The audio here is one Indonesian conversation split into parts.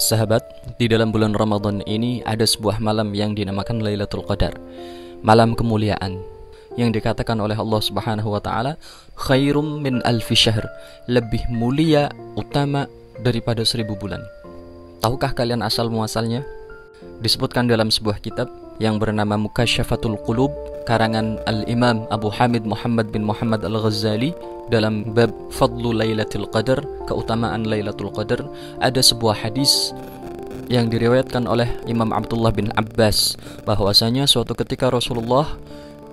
Sahabat, di dalam bulan Ramadan ini ada sebuah malam yang dinamakan Lailatul Qadar, malam kemuliaan, yang dikatakan oleh Allah Subhanahu wa taala, khairum min alfi syahr, lebih mulia, utama daripada 1000 bulan. Tahukah kalian asal muasalnya? Disebutkan dalam sebuah kitab yang bernama Mukasyafatul Qulub karangan Al-Imam Abu Hamid Muhammad bin Muhammad Al-Ghazali. Dalam bab Fadlu Lailatul Qadar, keutamaan Lailatul Qadar, ada sebuah hadis yang diriwayatkan oleh Imam Abdullah bin Abbas bahwasanya suatu ketika Rasulullah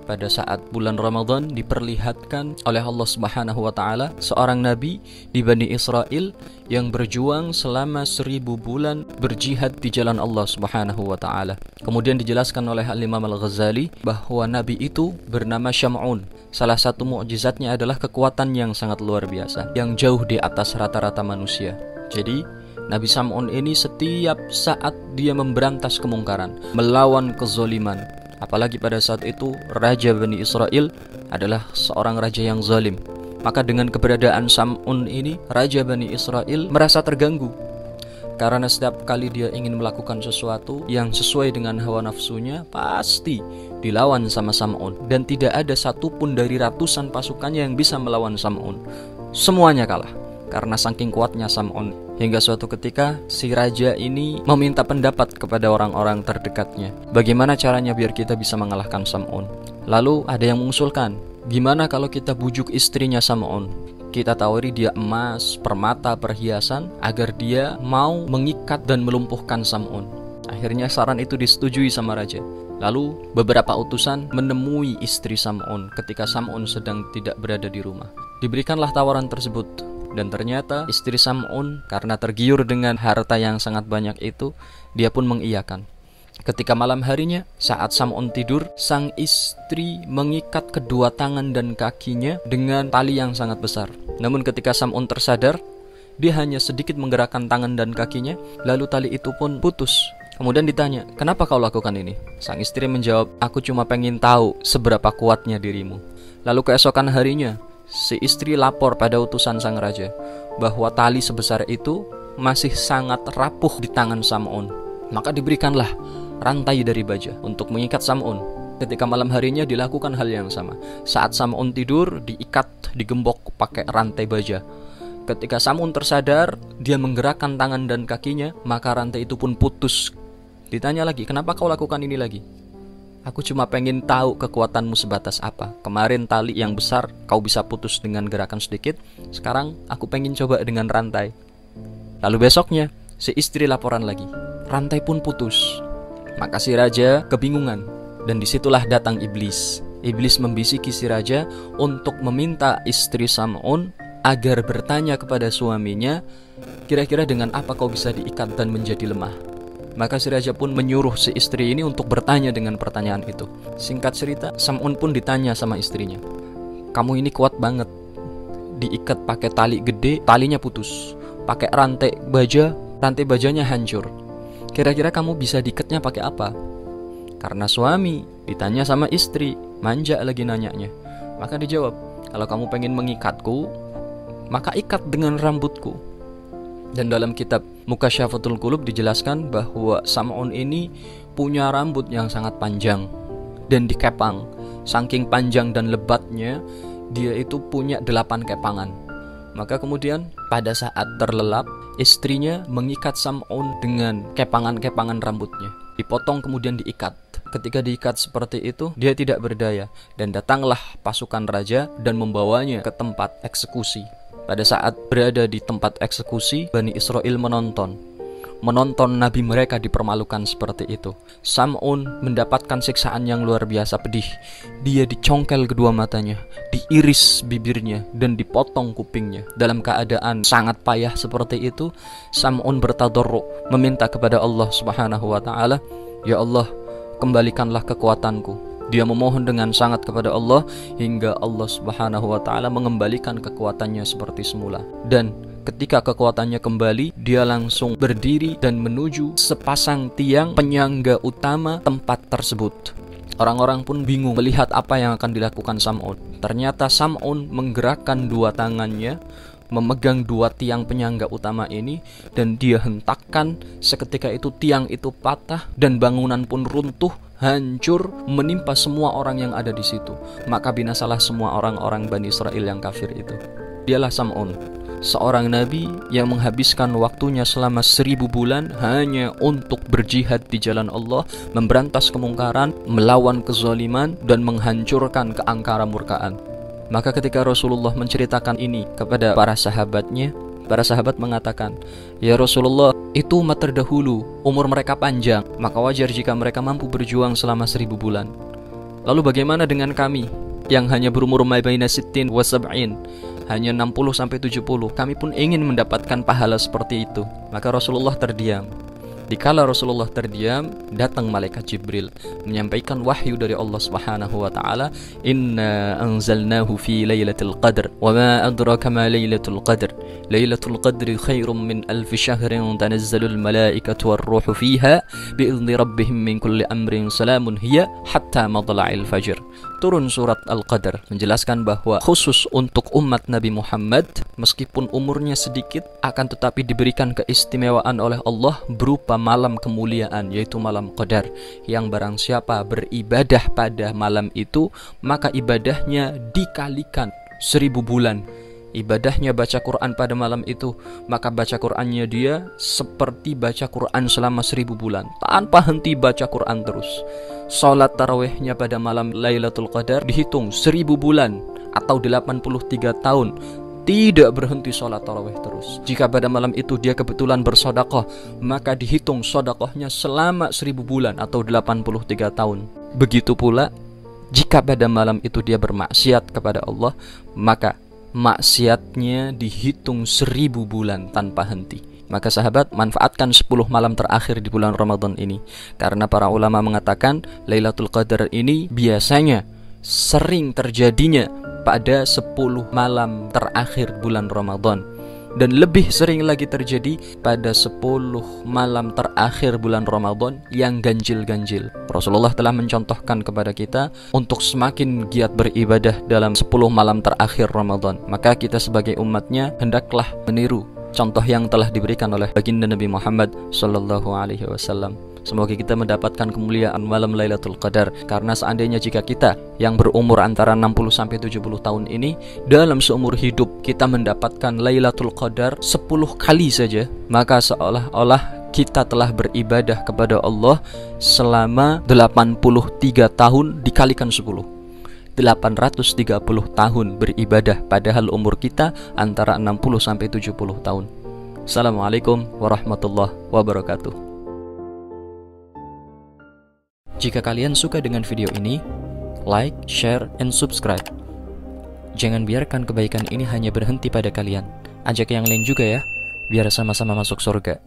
pada saat bulan Ramadan diperlihatkan oleh Allah Subhanahu wa taala seorang nabi di Bani Israel yang berjuang selama 1000 bulan berjihad di jalan Allah Subhanahu wa taala. Kemudian dijelaskan oleh Al-Imam Al-Ghazali bahwa nabi itu bernama Syam'un. Salah satu mukjizatnya adalah kekuatan yang sangat luar biasa, yang jauh di atas rata-rata manusia. Jadi Nabi Syam'un ini setiap saat dia memberantas kemungkaran, melawan kezaliman. Apalagi pada saat itu Raja Bani Israel adalah seorang raja yang zalim. Maka dengan keberadaan Syam'un ini, Raja Bani Israel merasa terganggu, karena setiap kali dia ingin melakukan sesuatu yang sesuai dengan hawa nafsunya, pasti dilawan sama Syam'un. Dan tidak ada satupun dari ratusan pasukannya yang bisa melawan Syam'un. Semuanya kalah karena saking kuatnya Syam'un. Hingga suatu ketika si raja ini meminta pendapat kepada orang-orang terdekatnya, bagaimana caranya biar kita bisa mengalahkan Syam'un. Lalu ada yang mengusulkan, gimana kalau kita bujuk istrinya Syam'un, kita tawari dia emas, permata, perhiasan, agar dia mau mengikat dan melumpuhkan Syam'un. Akhirnya saran itu disetujui sama raja. Lalu beberapa utusan menemui istri Syam'un ketika Syam'un sedang tidak berada di rumah. Diberikanlah tawaran tersebut. Dan ternyata istri Syam'un karena tergiur dengan harta yang sangat banyak itu, dia pun mengiyakan. Ketika malam harinya, saat Syam'un tidur, sang istri mengikat kedua tangan dan kakinya dengan tali yang sangat besar. Namun ketika Syam'un tersadar, dia hanya sedikit menggerakkan tangan dan kakinya, lalu tali itu pun putus. Kemudian ditanya, kenapa kau lakukan ini? Sang istri menjawab, aku cuma pengen tahu seberapa kuatnya dirimu. Lalu keesokan harinya, si istri lapor pada utusan sang raja bahwa tali sebesar itu masih sangat rapuh di tangan Syam'un. Maka diberikanlah rantai dari baja untuk mengikat Syam'un. Ketika malam harinya dilakukan hal yang sama. Saat Syam'un tidur, diikat, digembok pakai rantai baja. Ketika Syam'un tersadar, dia menggerakkan tangan dan kakinya, maka rantai itu pun putus. Ditanya lagi, kenapa kau lakukan ini lagi? Aku cuma pengen tahu kekuatanmu sebatas apa. Kemarin tali yang besar kau bisa putus dengan gerakan sedikit, sekarang aku pengen coba dengan rantai. Lalu besoknya si istri laporan lagi, rantai pun putus. Maka si raja kebingungan, dan disitulah datang iblis. Iblis membisiki si raja untuk meminta istri Syam'un agar bertanya kepada suaminya, kira-kira dengan apa kau bisa diikat dan menjadi lemah. Maka si raja pun menyuruh si istri ini untuk bertanya dengan pertanyaan itu. Singkat cerita, Syam'un pun ditanya sama istrinya, kamu ini kuat banget, diikat pakai tali gede, talinya putus. Pakai rantai baja, rantai bajanya hancur. Kira-kira kamu bisa diikatnya pakai apa? Karena suami ditanya sama istri, manja lagi nanyanya. Maka dijawab, kalau kamu pengen mengikatku, maka ikat dengan rambutku. Dan dalam kitab Mukasyafatul Qulub dijelaskan bahwa Syam'un ini punya rambut yang sangat panjang dan dikepang. Saking panjang dan lebatnya, dia itu punya 8 kepangan. Maka kemudian pada saat terlelap, istrinya mengikat Syam'un dengan kepangan-kepangan rambutnya. Dipotong kemudian diikat. Ketika diikat seperti itu, dia tidak berdaya. Dan datanglah pasukan raja dan membawanya ke tempat eksekusi. Pada saat berada di tempat eksekusi, Bani Israel menonton nabi mereka dipermalukan seperti itu. Syam'un mendapatkan siksaan yang luar biasa pedih. Dia dicongkel kedua matanya, diiris bibirnya, dan dipotong kupingnya. Dalam keadaan sangat payah seperti itu, Syam'un bertadarru, meminta kepada Allah Subhanahu wa taala, ya Allah, kembalikanlah kekuatanku. Dia memohon dengan sangat kepada Allah hingga Allah Subhanahu wa taala mengembalikan kekuatannya seperti semula. Dan ketika kekuatannya kembali, dia langsung berdiri dan menuju sepasang tiang penyangga utama tempat tersebut. Orang-orang pun bingung melihat apa yang akan dilakukan Syam'un. Ternyata Syam'un menggerakkan dua tangannya, memegang dua tiang penyangga utama ini, dan dia hentakkan. Seketika itu tiang itu patah dan bangunan pun runtuh, hancur, menimpa semua orang yang ada di situ. Maka binasalah semua orang-orang Bani Israel yang kafir itu. Dialah Sam'un, seorang nabi yang menghabiskan waktunya selama 1000 bulan hanya untuk berjihad di jalan Allah, memberantas kemungkaran, melawan kezaliman, dan menghancurkan keangkara murkaan. Maka ketika Rasulullah menceritakan ini kepada para sahabatnya, para sahabat mengatakan, "Ya Rasulullah, itu umat terdahulu, umur mereka panjang, maka wajar jika mereka mampu berjuang selama 1000 bulan. Lalu bagaimana dengan kami yang hanya berumur mabaina sittin wa sab'in, hanya 60-70, kami pun ingin mendapatkan pahala seperti itu." Maka Rasulullah terdiam. Dikala Rasulullah terdiam, datang malaikat Jibril menyampaikan wahyu dari Allah Subhanahu wa taala, "Inna anzalnahu fi lailatul qadr, wa ma adraka ma lailatul qadr. Lailatul qadri khairum min alfi syahrin tanazzalul malaikatu war-ruhu fiha bi'izni rabbihim min kulli amrin salamun hiya hatta matla'il fajr." Turun surat Al-Qadr menjelaskan bahwa khusus untuk umat Nabi Muhammad, meskipun umurnya sedikit, akan tetapi diberikan keistimewaan oleh Allah berupa malam kemuliaan, yaitu malam Qadar, yang barang siapa beribadah pada malam itu, maka ibadahnya dikalikan 1000 bulan. Ibadahnya baca Quran pada malam itu, maka baca Qurannya dia seperti baca Quran selama 1000 bulan, tanpa henti baca Quran terus. Salat tarawihnya pada malam Lailatul Qadar dihitung 1000 bulan atau 83 tahun, tidak berhenti sholat tarawih terus. Jika pada malam itu dia kebetulan bersodakoh, maka dihitung sodakohnya selama 1000 bulan atau 83 tahun. Begitu pula jika pada malam itu dia bermaksiat kepada Allah, maka maksiatnya dihitung 1000 bulan tanpa henti. Maka sahabat, manfaatkan 10 malam terakhir di bulan Ramadan ini, karena para ulama mengatakan Lailatul Qadar ini biasanya sering terjadinya pada 10 malam terakhir bulan Ramadan, dan lebih sering lagi terjadi pada 10 malam terakhir bulan Ramadan yang ganjil-ganjil. Rasulullah telah mencontohkan kepada kita untuk semakin giat beribadah dalam 10 malam terakhir Ramadan. Maka kita sebagai umatnya hendaklah meniru contoh yang telah diberikan oleh baginda Nabi Muhammad sallallahu alaihi wasallam. Semoga kita mendapatkan kemuliaan malam Lailatul Qadar, karena seandainya jika kita yang berumur antara 60-70 tahun ini, dalam seumur hidup kita mendapatkan Lailatul Qadar 10 kali saja, maka seolah-olah kita telah beribadah kepada Allah selama 83 tahun dikalikan 10. 830 tahun beribadah, padahal umur kita antara 60-70 tahun. Assalamualaikum warahmatullahi wabarakatuh. Jika kalian suka dengan video ini, like, share, and subscribe. Jangan biarkan kebaikan ini hanya berhenti pada kalian. Ajak yang lain juga ya, biar sama-sama masuk surga.